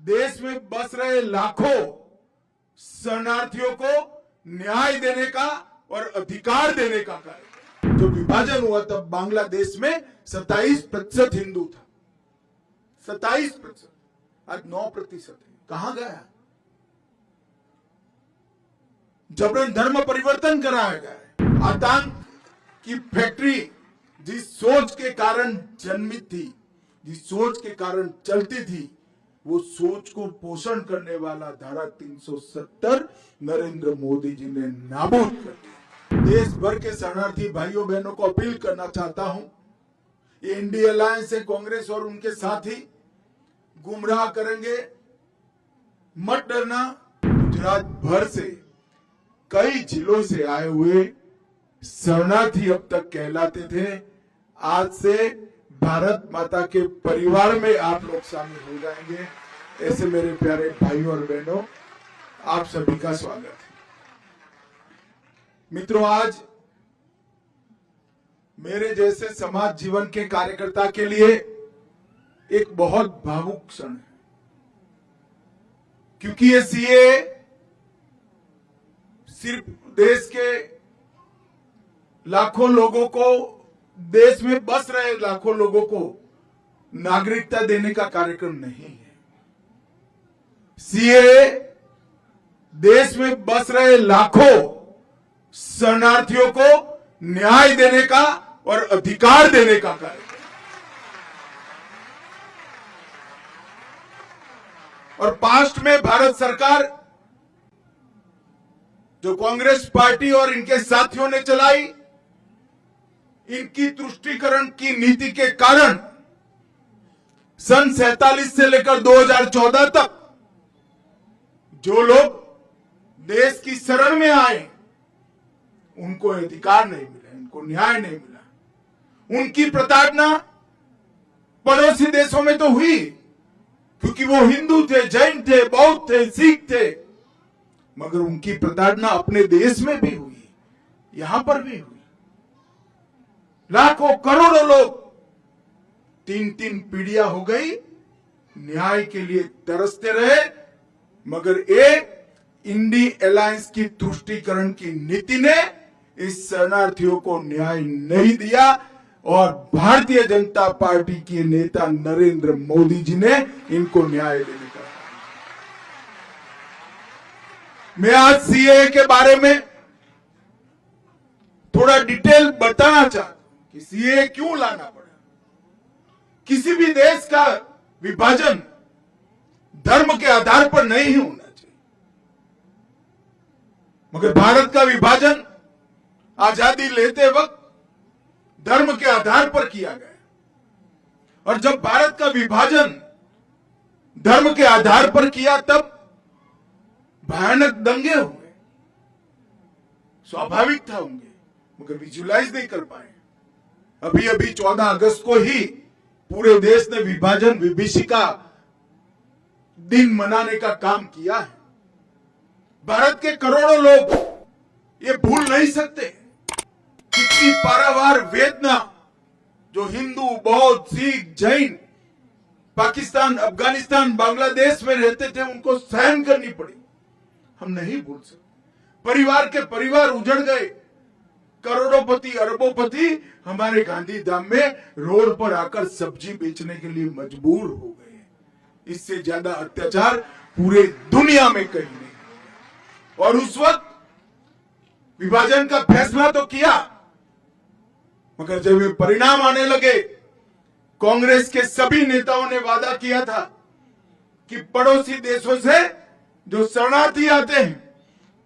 देश में बस रहे लाखों शरणार्थियों को न्याय देने का और अधिकार देने का कार्य। जो विभाजन हुआ तब बांग्लादेश में 27% हिंदू था, 27%, आज 9% है। कहां गया? जबरन धर्म परिवर्तन कराया गया है। आतंक की फैक्ट्री जिस सोच के कारण जन्मित थी, जिस सोच के कारण चलती थी, वो सोच को पोषण करने वाला धारा 370 नरेंद्र मोदी जी ने नाबूद कर दिया। देश भर के शरणार्थी भाइयों बहनों को अपील करना चाहता हूं, ये इंडिया अलायंस है, कांग्रेस और उनके साथी गुमराह करेंगे, मत डरना। गुजरात भर से कई जिलों से आए हुए शरणार्थी अब तक कहलाते थे, आज से भारत माता के परिवार में आप लोग शामिल हो जाएंगे। ऐसे मेरे प्यारे भाइयों और बहनों, आप सभी का स्वागत है। मित्रों, आज मेरे जैसे समाज जीवन के कार्यकर्ता के लिए एक बहुत भावुक क्षण है, क्योंकि ये सीए सिर्फ देश के लाखों लोगों को, देश में बस रहे लाखों लोगों को नागरिकता देने का कार्यक्रम नहीं है। सीए देश में बस रहे लाखों शरणार्थियों को न्याय देने का और अधिकार देने का कार्यक्रम। और पास्ट में भारत सरकार, जो कांग्रेस पार्टी और इनके साथियों ने चलाई, इनकी तुष्टीकरण की नीति के कारण सन 47 से लेकर 2014 तक जो लोग देश की शरण में आए, उनको अधिकार नहीं मिला, इनको न्याय नहीं मिला। उनकी प्रताड़ना पड़ोसी देशों में तो हुई, क्योंकि वो हिंदू थे, जैन थे, बौद्ध थे, सिख थे, मगर उनकी प्रताड़ना अपने देश में भी हुई, यहां पर भी हुई। लाखों करोड़ों लोग, 3-3 पीढ़ियां हो गई, न्याय के लिए तरसते रहे, मगर एक इंडिया अलायंस की तुष्टीकरण की नीति ने इस शरणार्थियों को न्याय नहीं दिया। और भारतीय जनता पार्टी के नेता नरेंद्र मोदी जी ने इनको न्याय देने का। मैं आज सीए के बारे में थोड़ा डिटेल बताना चाहता हूं कि सीए क्यों लाना पड़ा। किसी भी देश का विभाजन धर्म के आधार पर नहीं होना चाहिए, मगर भारत का विभाजन आजादी लेते वक्त धर्म के आधार पर किया गया। और जब भारत का विभाजन धर्म के आधार पर किया, तब भयानक दंगे हुए, स्वाभाविक था होंगे, मगर विजुलाइज नहीं कर पाए। अभी अभी 14 अगस्त को ही पूरे देश ने विभाजन विभीषिका दिन मनाने का काम किया है। भारत के करोड़ों लोग ये भूल नहीं सकते कितनी पारावार वेदना जो हिंदू, बौद्ध, सिख, जैन पाकिस्तान, अफगानिस्तान, बांग्लादेश में रहते थे, उनको सहन करनी पड़ी। हम नहीं भूल सकते। परिवार के परिवार उजड़ गए, करोड़ोंपति, अरबोंपति हमारे गांधीधाम में रोड पर आकर सब्जी बेचने के लिए मजबूर हो गए। इससे ज्यादा अत्याचार पूरे दुनिया में कहीं नहीं। और उस वक्त विभाजन का फैसला तो किया, मगर जब ये परिणाम आने लगे, कांग्रेस के सभी नेताओं ने वादा किया था कि पड़ोसी देशों से जो शरणार्थी आते हैं,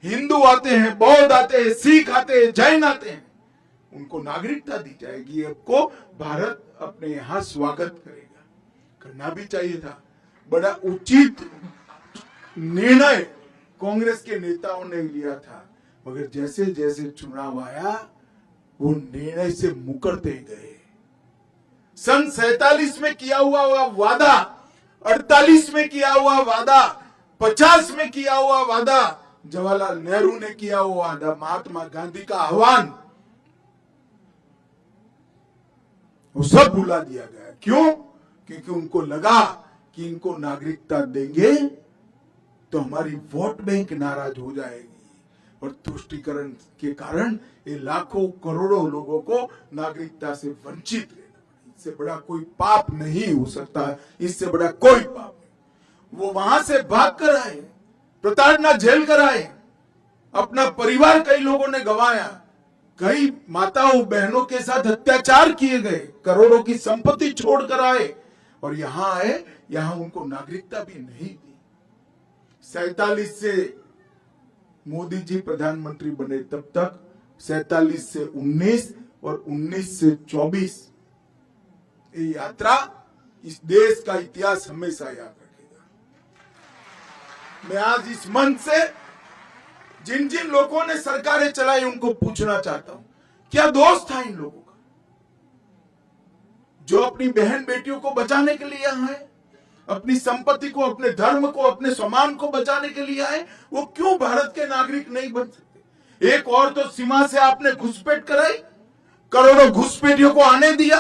हिंदू आते हैं, बौद्ध आते हैं, सिख आते हैं, जैन आते हैं, उनको नागरिकता दी जाएगी। आपको भारत अपने यहां स्वागत करेगा। करना भी चाहिए था। बड़ा उचित निर्णय कांग्रेस के नेताओं ने लिया था, मगर जैसे जैसे चुनाव आया, वो निर्णय से मुकरते गए। सन 47 में किया हुआ वादा, 48 में किया हुआ वादा, 50 में किया हुआ वादा, जवाहरलाल नेहरू ने किया हुआ वादा, महात्मा गांधी का आह्वान, वो सब भुला दिया गया। क्यों? क्योंकि उनको लगा कि इनको नागरिकता देंगे तो हमारी वोट बैंक नाराज हो जाएगी और तुष्टीकरण के कारण ये लाखों करोड़ों लोगों को नागरिकता से वंचित रहना, इससे बड़ा कोई पाप नहीं हो सकता, इससे बड़ा कोई पाप नहीं। वो वहां से भाग कर आए, प्रताड़ना झेल कर आए, अपना परिवार कई लोगों ने गंवाया, कई माताओं बहनों के साथ अत्याचार किए गए, करोड़ों की संपत्ति छोड़कर आए और यहां आए, यहां उनको नागरिकता भी नहीं दी। 47 से मोदी जी प्रधानमंत्री बने तब तक 47 से 19 और 19 से 24 ये यात्रा इस देश का इतिहास हमेशा याद रखेगा। मैं आज इस मंच से जिन जिन लोगों ने सरकारें चलाई उनको पूछना चाहता हूं, क्या दोष था इन लोगों का जो अपनी बहन बेटियों को बचाने के लिए आए, अपनी संपत्ति को, अपने धर्म को, अपने सम्मान को बचाने के लिए आए, वो क्यों भारत के नागरिक नहीं बन सकते? एक और तो सीमा से आपने घुसपैठ कराई, करोड़ों घुसपैठियों को आने दिया,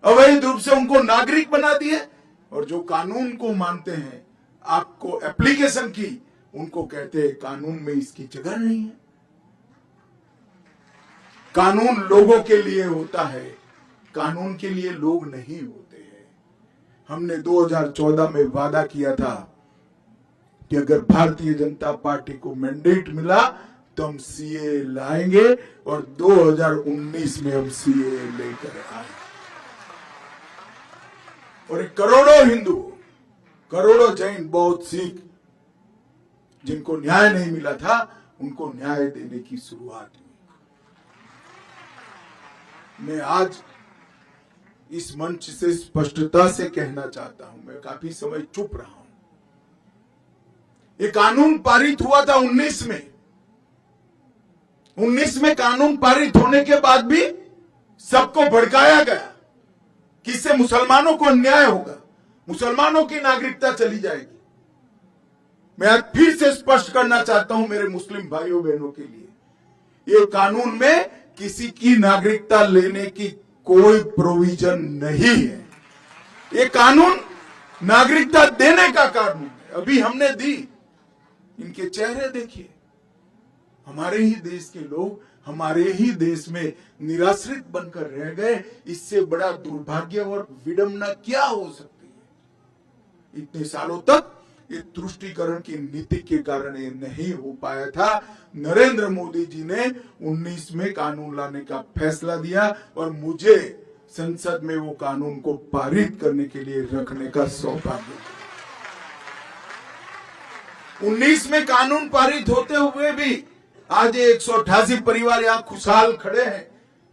अवैध रूप से उनको नागरिक बना दिए, और जो कानून को मानते हैं, आपको एप्लीकेशन की, उनको कहते हैं कानून में इसकी जगह नहीं है। कानून लोगों के लिए होता है, कानून के लिए लोग नहीं होते। हमने 2014 में वादा किया था कि अगर भारतीय जनता पार्टी को मैंडेट मिला तो हम सीए लाएंगे और 2019 में हम सीए लेकर आए। और करोड़ों हिंदू, करोड़ों जैन, बौद्ध, सिख जिनको न्याय नहीं मिला था उनको न्याय देने की शुरुआत हुई। मैं आज इस मंच से स्पष्टता से कहना चाहता हूं, मैं काफी समय चुप रहा हूं। ये कानून पारित हुआ था 19 में। 19 में कानून पारित होने के बाद भी सबको भड़काया गया कि इससे मुसलमानों को अन्याय होगा, मुसलमानों की नागरिकता चली जाएगी। मैं आज फिर से स्पष्ट करना चाहता हूं मेरे मुस्लिम भाइयों बहनों के लिए, ये कानून में किसी की नागरिकता लेने की कोई प्रोविजन नहीं है। ये कानून नागरिकता देने का कानून है। अभी हमने दी, इनके चेहरे देखिए, हमारे ही देश के लोग हमारे ही देश में निराश्रित बनकर रह गए। इससे बड़ा दुर्भाग्य और विडंबना क्या हो सकती है? इतने सालों तक ये तुष्टीकरण की नीति के कारण ये नहीं हो पाया था। नरेंद्र मोदी जी ने 19 में कानून लाने का फैसला दिया और मुझे संसद में वो कानून को पारित करने के लिए रखने का सौभाग्य। 19 में कानून पारित होते हुए भी आज 188 परिवार यहां खुशहाल खड़े हैं।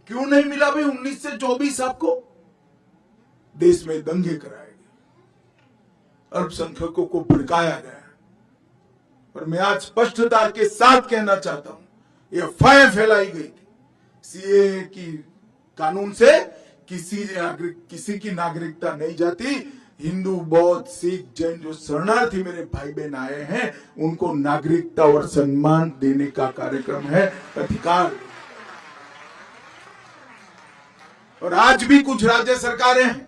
क्यों नहीं मिला भाई 19 से 24? आपको देश में दंगे कराए गए, अल्पसंख्यकों को भड़काया गया। और मैं आज स्पष्टता के साथ कहना चाहता हूं, ये अफवाहें फैलाई गई थी सीए की कानून से किसी की नागरिकता नहीं जाती। हिंदू, बौद्ध, सिख, जैन जो शरणार्थी मेरे भाई बहन आए हैं उनको नागरिकता और सम्मान देने का कार्यक्रम है, अधिकार। और आज भी कुछ राज्य सरकारें हैं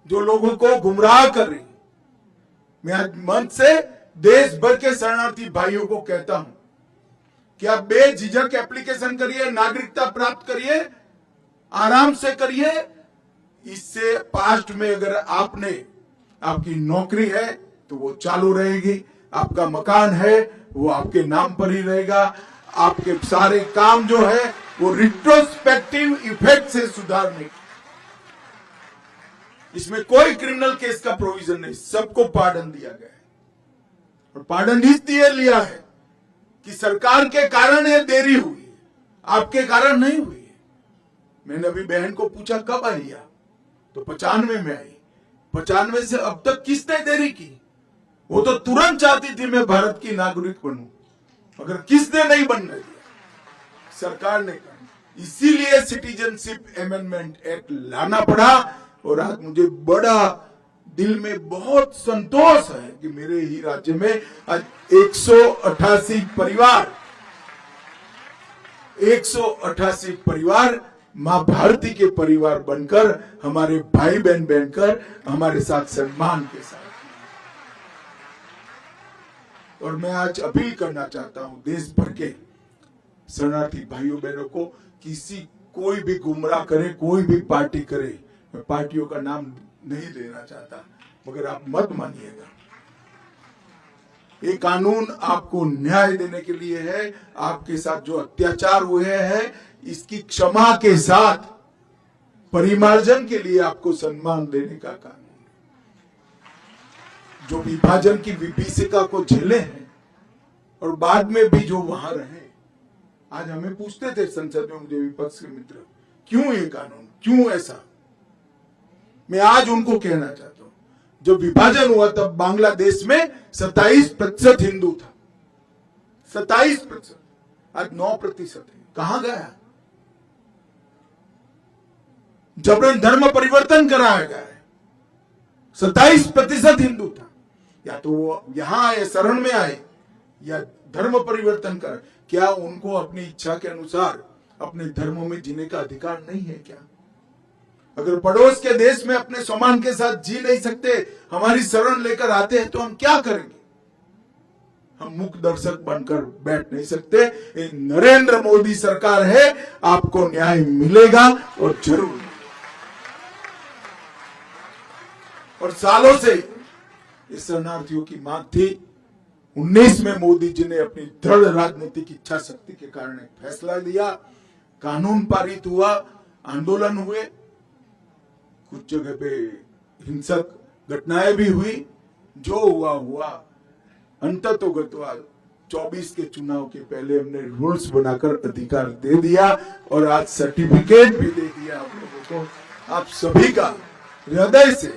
जो लोगों को गुमराह कर रही। मैं आज मंच से देश भर के शरणार्थी भाइयों को कहता हूं कि आप बेझिझक एप्लीकेशन करिए, नागरिकता प्राप्त करिए, आराम से करिए। इससे पास्ट में अगर आपकी नौकरी है तो वो चालू रहेगी, आपका मकान है वो आपके नाम पर ही रहेगा, आपके सारे काम जो है वो रिट्रोस्पेक्टिव इफेक्ट से सुधारने। इसमें कोई क्रिमिनल केस का प्रोविजन नहीं, सबको पार्डन दिया गया है। और पार्डन इसलिए लिया है कि सरकार के कारण ये देरी हुई, आपके कारण नहीं हुई। मैंने अभी बहन को पूछा कब आई आप, तो 95 में आई। 95 से अब तक किसने देरी की? वो तो तुरंत चाहती थी मैं भारत की नागरिक बनूं, मगर किसने नहीं बनने दिया? सरकार ने कहा। इसीलिए सिटीजनशिप अमेंडमेंट एक्ट लाना पड़ा। और आज मुझे बड़ा दिल में बहुत संतोष है कि मेरे ही राज्य में आज 188 परिवार मां भारती के परिवार बनकर, हमारे भाई बहन बनकर, हमारे साथ सम्मान के साथ। और मैं आज अपील करना चाहता हूं देश भर के शरणार्थी भाइयों बहनों को, कोई भी गुमराह करे, कोई भी पार्टी करे, मैं पार्टियों का नाम नहीं लेना चाहता, मगर आप मत मानिएगा। ये कानून आपको न्याय देने के लिए है। आपके साथ जो अत्याचार हुए हैं, इसकी क्षमा के साथ परिमार्जन के लिए आपको सम्मान देने का कानून है। जो विभाजन की विभीषिका को झेले हैं और बाद में भी जो वहां रहे, आज हमें पूछते थे संसद में मुझे विपक्ष के मित्र, क्यों ये कानून, क्यों ऐसा? मैं आज उनको कहना चाहता हूं, जो विभाजन हुआ तब बांग्लादेश में 27% हिंदू था, 27%, आज 9% है। कहां गया? जबरन धर्म परिवर्तन कराया गया है। 27% हिंदू था, या तो वो यहां आए, शरण में आए, या धर्म परिवर्तन कर। क्या उनको अपनी इच्छा के अनुसार अपने धर्मों में जीने का अधिकार नहीं है क्या? अगर पड़ोस के देश में अपने सम्मान के साथ जी नहीं सकते, हमारी शरण लेकर आते हैं, तो हम क्या करेंगे? हम मूक दर्शक बनकर बैठ नहीं सकते। ये नरेंद्र मोदी सरकार है, आपको न्याय मिलेगा और जरूर। और सालों से इस शरणार्थियों की मांग थी। 19 में मोदी जी ने अपनी दृढ़ राजनीतिक इच्छा शक्ति के कारण एक फैसला लिया, कानून पारित हुआ, आंदोलन हुए, कुछ जगह पे हिंसक घटनाएं भी हुई। जो हुआ हुआ, अंततोगत्वा 24 के चुनाव के पहले हमने रूल्स बनाकर अधिकार दे दिया और आज सर्टिफिकेट भी दे दिया आप लोगों को। आप सभी का हृदय से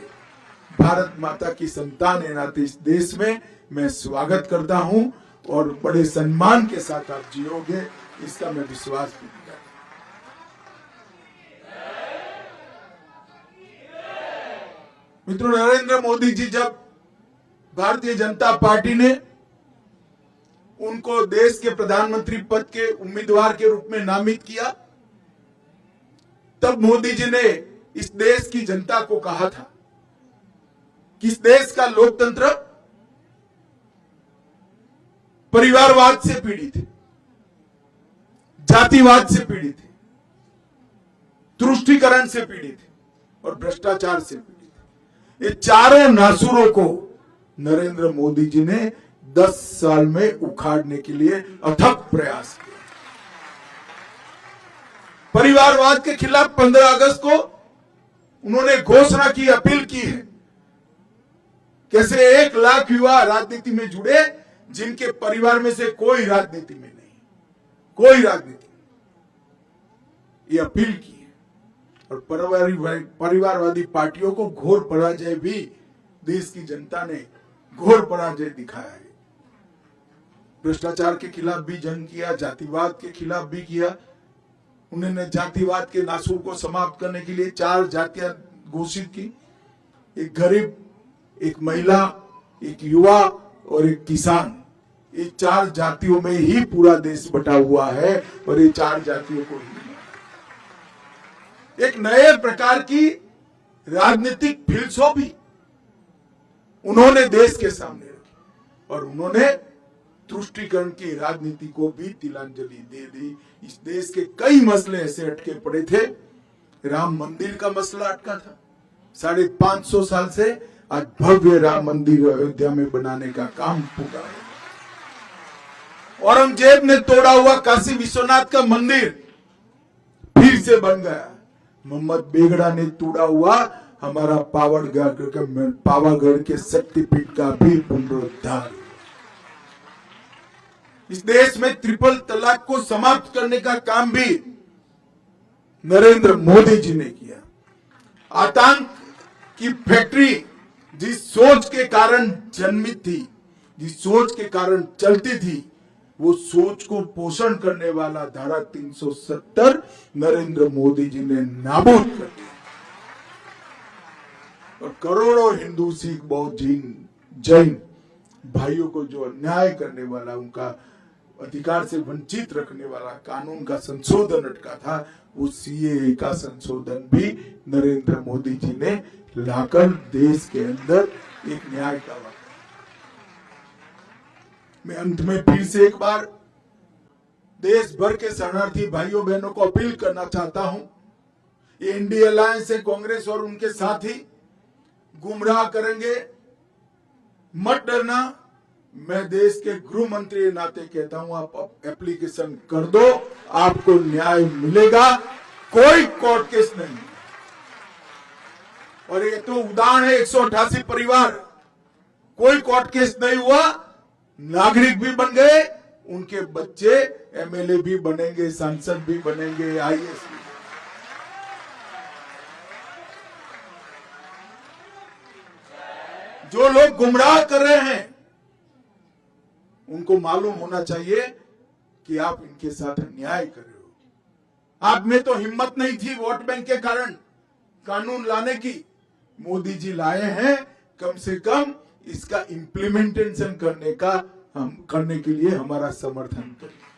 भारत माता की संतान है नाते इस देश में मैं स्वागत करता हूं और बड़े सम्मान के साथ आप जियोगे, इसका मैं विश्वास भी करता हूं। मित्रों, नरेंद्र मोदी जी जब भारतीय जनता पार्टी ने उनको देश के प्रधानमंत्री पद के उम्मीदवार के रूप में नामित किया, तब मोदी जी ने इस देश की जनता को कहा था कि इस देश का लोकतंत्र परिवारवाद से पीड़ित है, जातिवाद से पीड़ित है, तुष्टीकरण से पीड़ित है और भ्रष्टाचार से पीड़ित है। ये चारों नासुरों को नरेंद्र मोदी जी ने 10 साल में उखाड़ने के लिए अथक प्रयास किया। परिवारवाद के खिलाफ 15 अगस्त को उन्होंने घोषणा की, अपील की है। कैसे 1 लाख युवा राजनीति में जुड़े जिनके परिवार में से कोई राजनीति में नहीं, कोई राजनीति, ये अपील की है। और परिवारवादी पार्टियों को घोर पराजय भी देश की जनता ने घोर पराजय दिखाया है। भ्रष्टाचार के खिलाफ भी जंग किया, जातिवाद के खिलाफ भी किया। उन्होंने जातिवाद के नासूर को समाप्त करने के लिए 4 जातियां घोषित की, एक गरीब, एक महिला, एक युवा और एक किसान। ये 4 जातियों में ही पूरा देश बटा हुआ है और ये 4 जातियों को ही एक नए प्रकार की राजनीतिक फिलसफी उन्होंने देश के सामने रखी और उन्होंने तुष्टीकरण की राजनीति को भी तिलांजलि दे दी। इस देश के कई मसले ऐसे अटके पड़े थे। राम मंदिर का मसला अटका था 550 साल से, आज भव्य राम मंदिर अयोध्या में बनाने का काम पूरा है। औरंगजेब ने तोड़ा हुआ काशी विश्वनाथ का मंदिर फिर से बन गया। मोहम्मद बेगड़ा ने तोड़ा हुआ हमारा पावागढ़ के शक्तिपीठ का भी पुनरुद्धार। इस देश में ट्रिपल तलाक को समाप्त करने का काम भी नरेंद्र मोदी जी ने किया। आतंक की फैक्ट्री जिस सोच के कारण जन्मित थी, जिस सोच के कारण चलती थी, वो सोच को पोषण करने वाला धारा 370 नरेंद्र मोदी जी ने नाबूद कर दिया और करोड़ों हिंदू, सिख, बौद्ध, जैन भाइयों को जो अन्याय करने वाला, उनका अधिकार से वंचित रखने वाला कानून का संशोधन अटका था, वो सीएए का संशोधन भी नरेंद्र मोदी जी ने लाकर देश के अंदर एक न्याय का वादा। मैं अंत में फिर से एक बार देश भर के शरणार्थी भाइयों बहनों को अपील करना चाहता हूं, ये इंडिया अलायंस है, कांग्रेस और उनके साथी गुमराह करेंगे, मत डरना। मैं देश के गृह मंत्री के नाते कहता हूं, आप एप्लीकेशन कर दो, आपको न्याय मिलेगा, कोई कोर्ट केस नहीं। और ये तो उदाहरण है, 188 परिवार, कोई कोर्ट केस नहीं हुआ, नागरिक भी बन गए, उनके बच्चे एमएलए भी बनेंगे, सांसद भी बनेंगे, आईएएस भी। जो लोग गुमराह कर रहे हैं उनको मालूम होना चाहिए कि आप इनके साथ अन्याय कर रहे हो। आप में तो हिम्मत नहीं थी वोट बैंक के कारण कानून लाने की, मोदी जी लाए हैं, कम से कम इसका इम्प्लीमेंटेशन करने के लिए हमारा समर्थन करें।